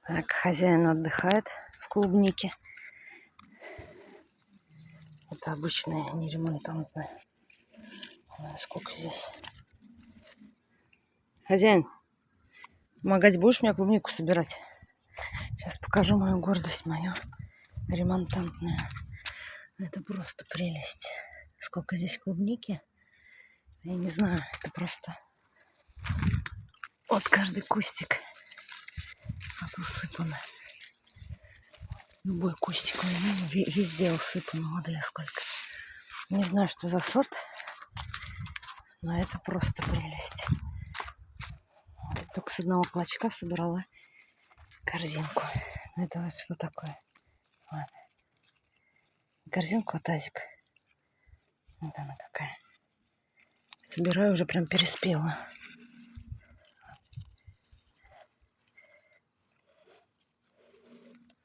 Так, хозяин отдыхает в клубнике. Это обычная, не ремонтантная. Сколько здесь? Хозяин, помогать будешь мне клубнику собирать? Сейчас покажу мою гордость, мою ремонтантную. Это просто прелесть. Сколько здесь клубники. Я не знаю, это просто... Вот каждый кустик от усыпано. Любой кустик у меня везде усыпано. Вот я сколько. Не знаю, что за сорт, но это просто прелесть. Вот только с одного клочка собрала корзинку. Это вот что такое? Вот. Корзинку, тазик. Вот она какая. Собираю, уже прям переспела.